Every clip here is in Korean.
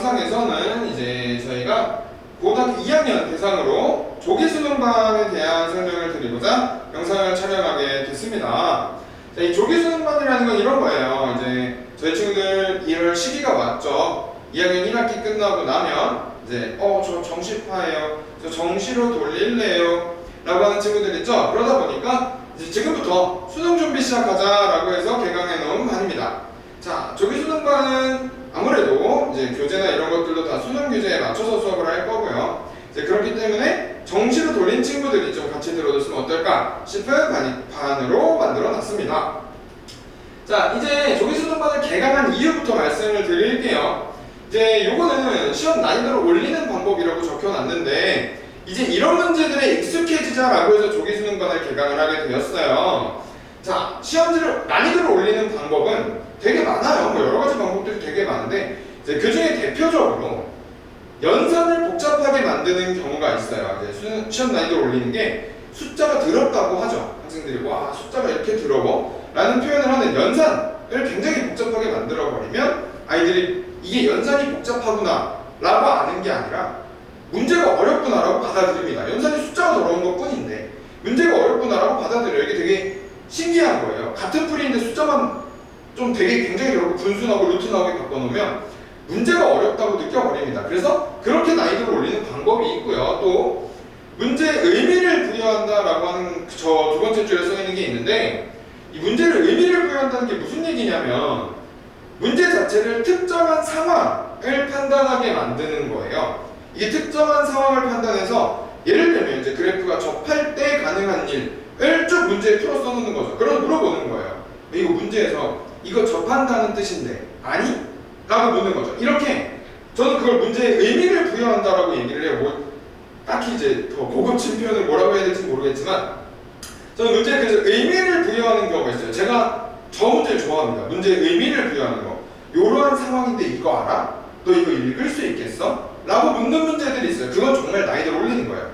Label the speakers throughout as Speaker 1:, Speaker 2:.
Speaker 1: 영상에서는 이제 저희가 고등학교 2학년 대상으로 조기수능반에 대한 설명을 드리고자 영상을 촬영하게 됐습니다. 자, 이 조기수능반이라는 건 이런 거예요. 이제 저희 친구들 이럴 시기가 왔죠. 2학년 1학기 끝나고 나면 이제 저 정시파예요. 저 정시로 돌릴래요. 라고 하는 친구들 있죠. 그러다 보니까 이제 지금부터 수능 준비 시작하자라고 해서 개강해 놓은 반입니다. 자, 조기수능반은 아무래도 이제 교재나 이런 것들도 다 수능 규제에 맞춰서 수업을 할 거고요. 이제 그렇기 때문에 정시로 돌린 친구들이 좀 같이 들어줬으면 어떨까 싶은 반으로 만들어 놨습니다. 자, 이제 조기수능반을 개강한 이유부터 말씀을 드릴게요. 이제 요거는 시험 난이도를 올리는 방법이라고 적혀놨는데 이제 이런 문제들에 익숙해지자라고 해서 조기수능반을 개강을 하게 되었어요. 자, 시험지를 난이도를 올리는 방법은 되게 많아요. 뭐 여러 가지 방법들이 되게 많은데 이제 그 중에 대표적으로 연산을 복잡하게 만드는 경우가 있어요. 이제 시험 난이도를 올리는 게 숫자가 더럽다고 하죠. 학생들이 와 숫자가 이렇게 더러워 라는 표현을 하는 연산을 굉장히 복잡하게 만들어 버리면 아이들이 이게 연산이 복잡하구나 라고 아는 게 아니라 문제가 어렵구나 라고 받아들입니다. 연산이 숫자가 더러운 것 뿐인데 문제가 어렵구나 라고 받아들여요. 이게 되게 신기한 거예요. 같은 풀이인데 숫자만 좀 되게 굉장히 여러 분수 나오고 루트 나오게 바꿔놓으면 문제가 어렵다고 느껴버립니다. 그래서 그렇게 난이도를 올리는 방법이 있고요. 또 문제에 의미를 부여한다라고 하는 저 두 번째 줄에 써있는 게 있는데 이 문제를 의미를 부여한다는 게 무슨 얘기냐면 문제 자체를 특정한 상황을 판단하게 만드는 거예요. 이게 특정한 상황을 판단해서 예를 들면 이제 그래프가 접할 때 가능한 일을 쭉 문제에 풀어 써놓는 거죠. 그럼 물어보는 거예요. 이거 문제에서 이거 접한다는 뜻인데 아니? 라고 묻는 거죠. 이렇게 저는 그걸 문제에 의미를 부여한다라고 얘기를 해요. 뭐 딱히 이제 더 고급진 표현을 뭐라고 해야 될지 모르겠지만 저는 문제에 그래서 의미를 부여하는 경우가 있어요. 제가 저 문제를 좋아합니다. 문제에 의미를 부여하는 거. 이러한 상황인데 이거 알아? 너 이거 읽을 수 있겠어? 라고 묻는 문제들이 있어요. 그건 정말 난이도를 올리는 거예요.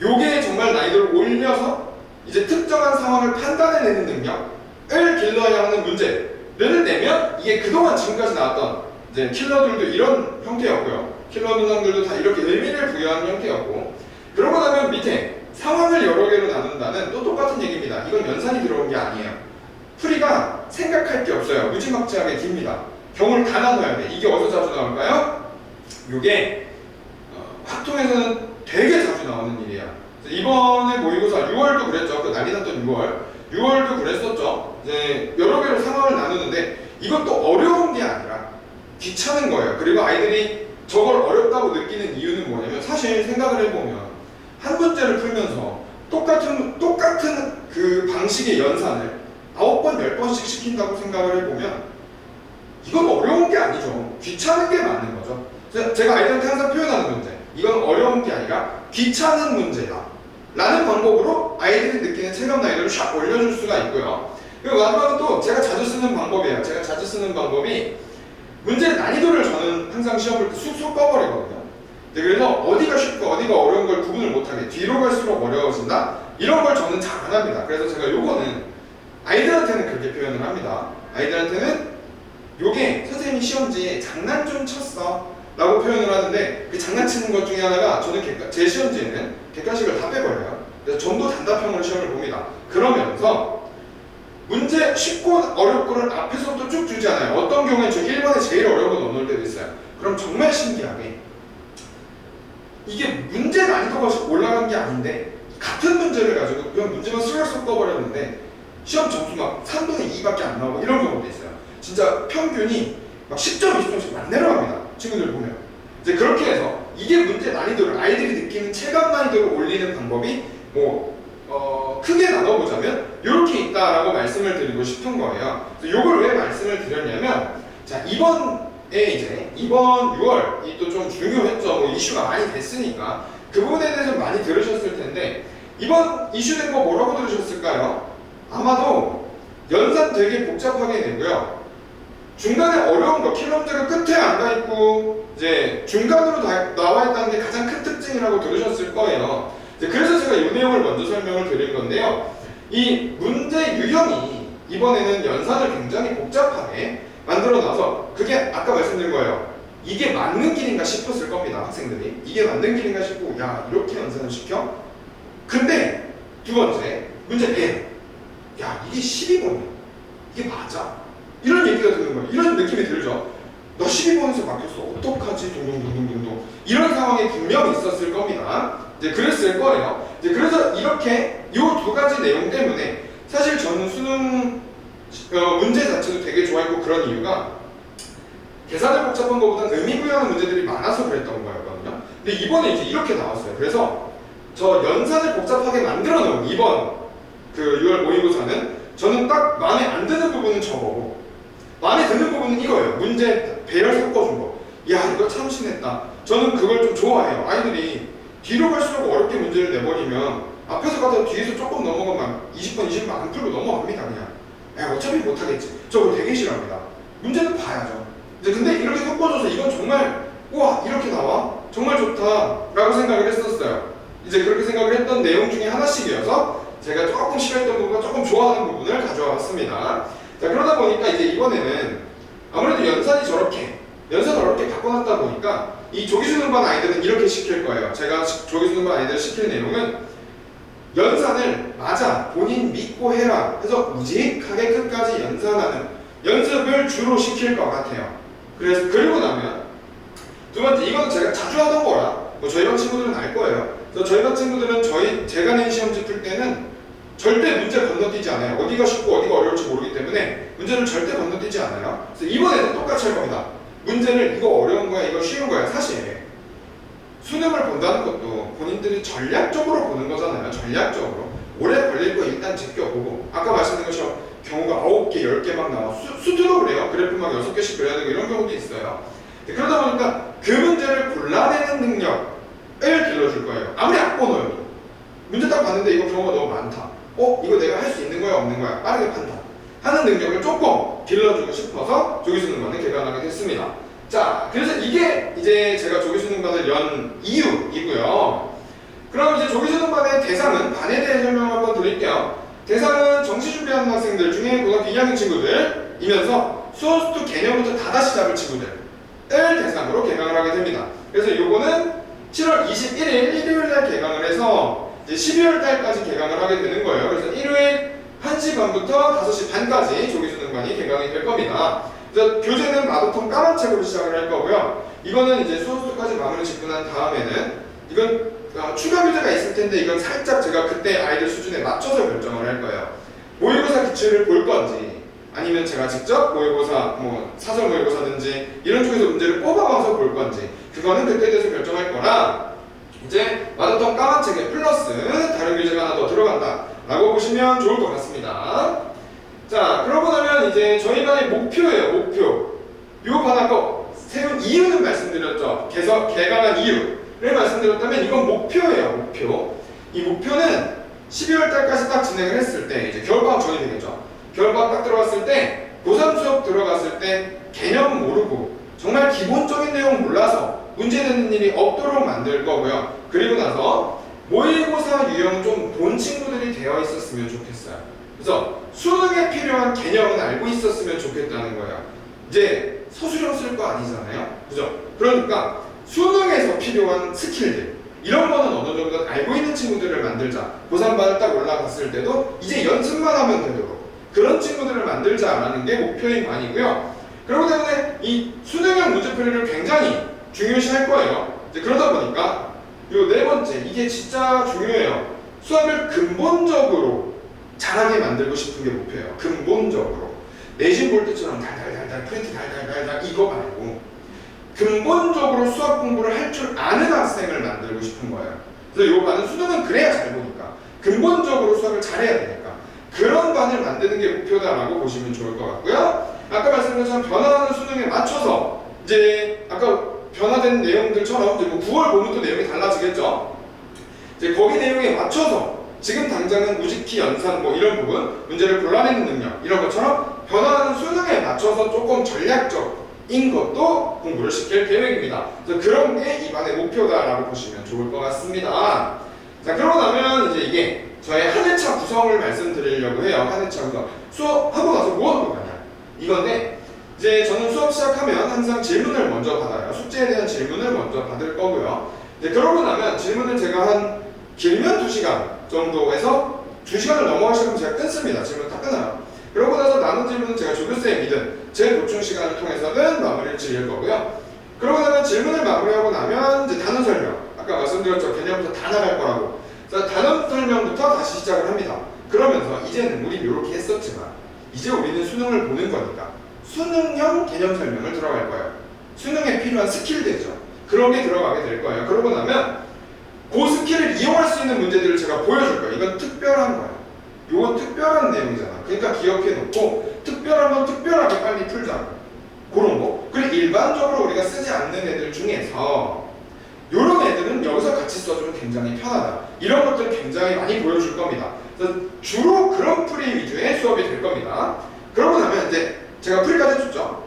Speaker 1: 요게 정말 난이도를 올려서 이제 특정한 상황을 판단해내는 능력을 길러야 하는 문제를 내면 이게 그동안 지금까지 나왔던 이제 킬러들도 이런 형태였고요. 킬러 문항들도 다 이렇게 의미를 부여하는 형태였고 그러고 나면 밑에 상황을 여러 개로 나눈다는 또 똑같은 얘기입니다. 이건 연산이 들어온 게 아니에요. 풀이가 생각할 게 없어요. 무지막지하게 깁니다. 경우를 다 나눠야 돼. 이게 어디서 자주 나올까요? 요게 학통에서는 되게 자주 나오는 일이에요. 이번에 모의고사 6월도 그랬죠. 그 난리 났던 6월도 그랬었죠. 이제 여러 개로 상황을 나누는데 이것도 어려운 게 아니라 귀찮은 거예요. 그리고 아이들이 저걸 어렵다고 느끼는 이유는 뭐냐면 사실 생각을 해보면 한 문제를 풀면서 똑같은 그 방식의 연산을 9번, 10번씩 시킨다고 생각을 해보면 이건 어려운 게 아니죠. 귀찮은 게 맞는 거죠. 제가 아이들한테 항상 표현하는 문제 이건 어려운 게 아니라 귀찮은 문제다 라는 방법으로 아이들이 느끼는 체감 난이도를 샥 올려줄 수가 있고요. 그리고 마지막은 또 제가 자주 쓰는 방법이에요. 제가 자주 쓰는 방법이 문제 난이도를 저는 항상 시험 볼 때 쑥 꺼버리거든요. 그래서 어디가 쉽고 어디가 어려운 걸 구분을 못하게 뒤로 갈수록 어려워진다? 이런 걸 저는 잘 안 합니다. 그래서 제가 요거는 아이들한테는 그렇게 표현을 합니다. 아이들한테는 요게 선생님이 시험지에 장난 좀 쳤어 라고 표현을 하는데 그 장난치는 것 중에 하나가 저는 제 시험지에는 객관식을 다 빼버려요. 그래서 전부 단답형으로 시험을 봅니다. 그러면서 문제 쉽고 어렵고를 앞에서부터 쭉 주지 않아요. 어떤 경우에 저 1번에 제일 어려운 거 넣어놓을 때도 있어요. 그럼 정말 신기하게 이게 문제 난이도가 올라간 게 아닌데 같은 문제를 가지고 그냥 문제만 쓱 꺼버렸는데 시험 점수 막 3분의 2밖에 안 나오고 이런 경우도 있어요. 진짜 평균이 막 10점, 20점씩 막 내려갑니다. 친구들 보면. 이제 그렇게 해서 이게 문제 난이도를 아이들이 느끼는 체감 난이도를 올리는 방법이 크게 나눠보자면 이렇게 있다라고 말씀을 드리고 싶은 거예요. 그래서 이걸 왜 말씀을 드렸냐면 자 이번 6월 이 또 좀 중요했죠. 뭐 이슈가 많이 됐으니까 그 부분에 대해서 많이 들으셨을 텐데 이번 이슈된 거 뭐라고 들으셨을까요? 아마도 연산 되게 복잡하게 내고요. 중간에 어려운 거 킬러 문제가 끝에 안 가 있고 이제 중간으로 나와 있다는 게 가장 큰 특징이라고 들으셨을 거예요. 그래서 제가 이 내용을 먼저 설명을 드린 건데요. 이 문제 유형이 이번에는 연산을 굉장히 복잡하게 만들어 놔서 그게 아까 말씀드린 거예요. 이게 맞는 길인가 싶었을 겁니다. 학생들이 이게 맞는 길인가 싶고 야 이렇게 연산을 시켜? 근데 두 번째 문제 배. 야 이게 12번이야. 이게 맞아? 이런 얘기가 드는 거예요. 이런 느낌이 들죠. 너 12번에서 막혔어. 어떡하지? 동동동동동동. 이런 상황이 분명히 있었을 겁니다. 이제 그랬을 거예요. 이제 그래서 이렇게 이 두 가지 내용 때문에 사실 저는 수능 문제 자체도 되게 좋아했고 그런 이유가 계산을 복잡한 것보다 의미 부여하는 문제들이 많아서 그랬던 거였거든요. 근데 이번에 이제 이렇게 나왔어요. 그래서 저 연산을 복잡하게 만들어 놓은 이번 그 6월 모의고사는 저는 딱 마음에 안 드는 부분은 저거고 마음에 드는 부분은 이거예요. 문제 배열 섞어준 거. 야 이거 참 심했다. 저는 그걸 좀 좋아해요. 아이들이 뒤로 갈수록 어렵게 문제를 내버리면 앞에서 가다 뒤에서 조금 넘어가면 20번, 20번 안 풀고 넘어갑니다. 그냥 야 어차피 못하겠지. 저 그거 되게 싫어합니다. 문제는 봐야죠. 이제 근데 이렇게 섞어줘서 이건 정말 우와 이렇게 나와? 정말 좋다 라고 생각을 했었어요. 이제 그렇게 생각을 했던 내용 중에 하나씩이어서 제가 조금 싫어했던 부분과 조금 좋아하는 부분을 가져와 봤습니다. 자 그러다 보니까 이제 이번에는 아무래도 연산을 어렵게 바꿔놨다 보니까 이 조기수능반 아이들은 이렇게 시킬 거예요. 제가 조기수능반 아이들 시킬 내용은 연산을 맞아 본인 믿고 해라 해서 우직하게 끝까지 연산하는 연습을 주로 시킬 것 같아요. 그래서 그리고 나면 두 번째 이거는 제가 자주 하던 거라 뭐 저희 반 친구들은 알 거예요. 그래서 저희 반 친구들은 제가 낸 시험지 풀 때는 절대 문제 건너뛰지 않아요. 어디가 쉽고 어디가 어려울지 모르기 때문에 문제를 절대 건너뛰지 않아요. 그래서 이번에도 똑같이 할 겁니다. 문제를 이거 어려운 거야 이거 쉬운 거야. 사실 수능을 본다는 것도 본인들이 전략적으로 보는 거잖아요. 전략적으로 오래 걸릴 거 일단 제껴보고 아까 말씀드린 것처럼 경우가 9개, 10개 막 나와. 수트도 그래요. 그래프 막 6개씩 그려야 되고 이런 경우도 있어요. 그러다 보니까 그 문제를 골라내는 능력을 길러줄 거예요. 아무리 악번호여도 문제 딱 봤는데 이거 경우가 너무 많다. 이거 내가 할 수 있는 거야 없는 거야 빠르게 판단 하는 능력을 조금 길러주고 싶어서 조기수능반을 개관하게 됐습니다. 자, 그래서 이게 이제 제가 조기수능반을 연 이유이고요. 그럼 이제 조기수능반의 대상은 반에 대해 설명 한번 드릴게요. 대상은 정시 준비하는 학생들 중에 고등학교 2학년 친구들이면서 수어수투 개념부터 다다시 잡을 친구들을 대상으로 개강을 하게 됩니다. 그래서 요거는 7월 21일 일요일날 개강을 해서 이제 12월 달까지 개강을 하게 되는 거예요. 그래서 일요일 1시 반부터 5시 반까지 조기수능반이 개강이 될 겁니다. 그래서 교재는 마도통 까만 책으로 시작을 할 거고요. 이거는 이제 수어수투까지 마무리 짓고 난 다음에는 이건 추가 교재가 있을 텐데 이건 살짝 제가 그때 아이들 수준에 맞춰서 결정을 할 거예요. 모의고사 기출을 볼 건지 아니면 제가 직접 모의고사 사설 모의고사든지 이런 쪽에서 문제를 뽑아와서 볼 건지 그거는 그때 돼서 결정할 거라 이제 마도통 까만 책에 플러스 다른 교재가 하나 더 들어간다 라고 보시면 좋을 것 같습니다. 자 그러고 나면 이제 저희 반의 목표예요. 목표 요 반 아까 세운 이유는 말씀드렸죠. 개강한 이유를 말씀드렸다면 이건 목표예요. 목표. 이 목표는 12월 달까지 딱 진행을 했을 때 이제 겨울방학 전이 되겠죠. 겨울방학 딱 들어갔을 때 고3 수업 들어갔을 때 개념 모르고 정말 기본적인 내용 몰라서 문제 되는 일이 없도록 만들 거고요. 그리고 나서 모의고사 유형 좀 본 친구들이 되어 있었으면 좋겠어요. 그래서 수능에 필요한 개념은 알고 있었으면 좋겠다는 거예요. 이제 서술형 쓸 거 아니잖아요. 그죠? 그러니까 수능에서 필요한 스킬들 이런 거는 어느 정도 알고 있는 친구들을 만들자. 고3반을 딱 올라갔을 때도 이제 연습만 하면 되도록 그런 친구들을 만들자라는 게 목표인 반이고요. 그렇기 때문에 이 수능형 문제풀이를 굉장히 중요시 할 거예요. 이제 그러다 보니까 요 네 번째 이게 진짜 중요해요. 수학을 근본적으로 잘하게 만들고 싶은 게 목표예요. 근본적으로 내신 볼 때처럼 달달달달 프린트 달달달달 이거 말고 근본적으로 수학 공부를 할 줄 아는 학생을 만들고 싶은 거예요. 그래서 요 반은 수능은 그래야 잘 보니까 근본적으로 수학을 잘해야 되니까 그런 반을 만드는 게 목표다라고 보시면 좋을 것 같고요. 아까 말씀드린 것처럼 변화하는 수능에 맞춰서 이제 아까 변화된 내용들처럼 이제 9월 보면 또 내용이 달라지겠죠. 이제 거기 내용에 맞춰서 지금 당장은 무직히 연산 이런 부분 문제를 골라내는 능력 이런 것처럼 변화하는 수능에 맞춰서 조금 전략적인 것도 공부를 시킬 계획입니다. 그래서 그런 게 이반의 목표다라고 보시면 좋을 것 같습니다. 자 그러고 나면 이제 이게 저의 한 회차 구성을 말씀드리려고 해요. 한 회차 구성 수업하고 나서 뭐 하는 거냐 이건데 이제 저는 수업 시작하면 항상 질문을 먼저 받아요. 숙제에 대한 질문을 먼저 받을 거고요. 이제 그러고 나면 질문을 제가 한 길면 2시간 정도에서 2시간을 넘어갈 시간은 제가 끊습니다. 질문 다 끊어요. 그러고 나서 남은 질문은 제가 조교쌤이든 제 보충 시간을 통해서는 마무리를 지을 거고요. 그러고 나면 질문을 마무리하고 나면 이제 단어 설명. 아까 말씀드렸죠. 개념부터 다 나갈 거라고. 그래서 단어 설명부터 다시 시작을 합니다. 그러면서 이제는 우리 이렇게 했었지만 이제 우리는 수능을 보는 거니까 수능형 개념 설명을 들어갈 거예요. 수능에 필요한 스킬들이죠. 그런 게 들어가게 될 거예요. 그러고 나면 그 스킬을 이용할 수 있는 문제들을 제가 보여줄 거예요. 이건 특별한 거예요. 이건 특별한 내용이잖아. 그러니까 기억해 놓고 특별한 건 특별하게 빨리 풀자. 그런 거. 그리고 일반적으로 우리가 쓰지 않는 애들 중에서 이런 애들은 여기서 같이 써주면 굉장히 편하다. 이런 것들을 굉장히 많이 보여줄 겁니다. 그래서 주로 그런 풀이 위주의 수업이 될 겁니다. 그러고 나면 이제 제가 풀이까지 해줬죠.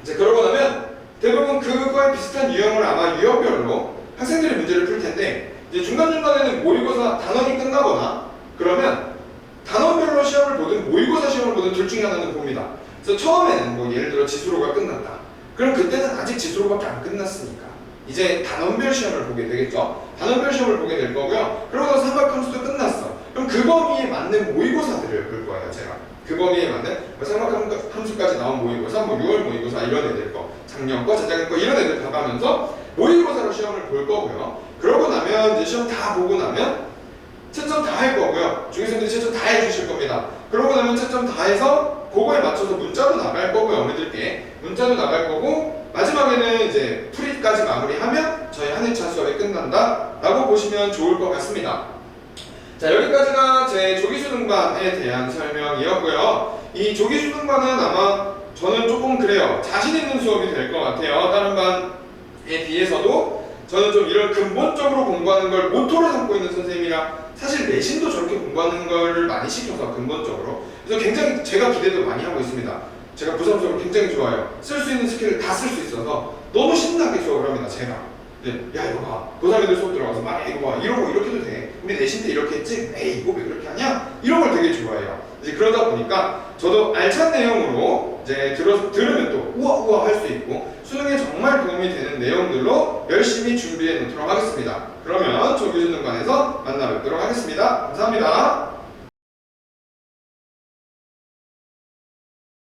Speaker 1: 이제 그러고 나면 대부분 그거에 비슷한 유형을 아마 유형별로 학생들이 문제를 풀 텐데 이제 중간중간에는 모의고사 단원이 끝나거나 그러면 단원별로 시험을 보든 모의고사 시험을 보든 둘 중에 하나는 봅니다. 그래서 처음에는 뭐 예를 들어 지수로가 끝났다. 그럼 그때는 아직 지수로밖에 안 끝났으니까 이제 단원별 시험을 보게 되겠죠. 단원별 시험을 보게 될 거고요. 그러고 나서 삼각함수도 끝났어. 그럼 그 범위에 맞는 모의고사들을 볼 거예요. 제가 그 범위에 맞는 뭐 삼각함수까지 나온 모의고사, 뭐 6월 모의고사 이런 애들 거, 작년 거, 재작년 거 이런 애들 봐가면서 모의고사로 시험을 볼 거고요. 그러고 나면 이제 시험 다 보고 나면 채점 다 할 거고요. 중위생들이 채점 다 해주실 겁니다. 그러고 나면 채점 다 해서 그거에 맞춰서 문자도 나갈 거고요. 어머니들께 문자도 나갈 거고 마지막에는 이제 풀이까지 마무리하면 저희 한 1차 수업이 끝난다 라고 보시면 좋을 것 같습니다. 자, 여기까지가 제 조기수능반에 대한 설명이었고요. 이 조기수능반은 아마 저는 조금 그래요. 자신 있는 수업이 될 것 같아요. 다른 반에 비해서도 저는 좀 이런 근본적으로 공부하는 걸 모토로 삼고 있는 선생님이라 사실 내신도 저렇게 공부하는 걸 많이 시켜서 근본적으로 그래서 굉장히 제가 기대도 많이 하고 있습니다. 제가 부산 수업을 굉장히 좋아해요. 쓸 수 있는 스킬을 다 쓸 수 있어서 너무 신나게 수업을 합니다. 제가 네, 야 이거 봐 고3 애들 수업 들어가서 막 이거 봐 이러고 이렇게도 돼 우리 내신 때 이렇게 했지? 에이 이거 왜 그렇게 하냐? 이런 걸 되게 좋아해요. 이제 그러다 보니까 저도 알찬 내용으로 이제 들으면 또 우와 할 수 있고 수능에 정말 도움이 되는 내용들로 열심히 준비해 놓도록 하겠습니다. 그러면 조기수능반에서 만나 뵙도록 하겠습니다. 감사합니다.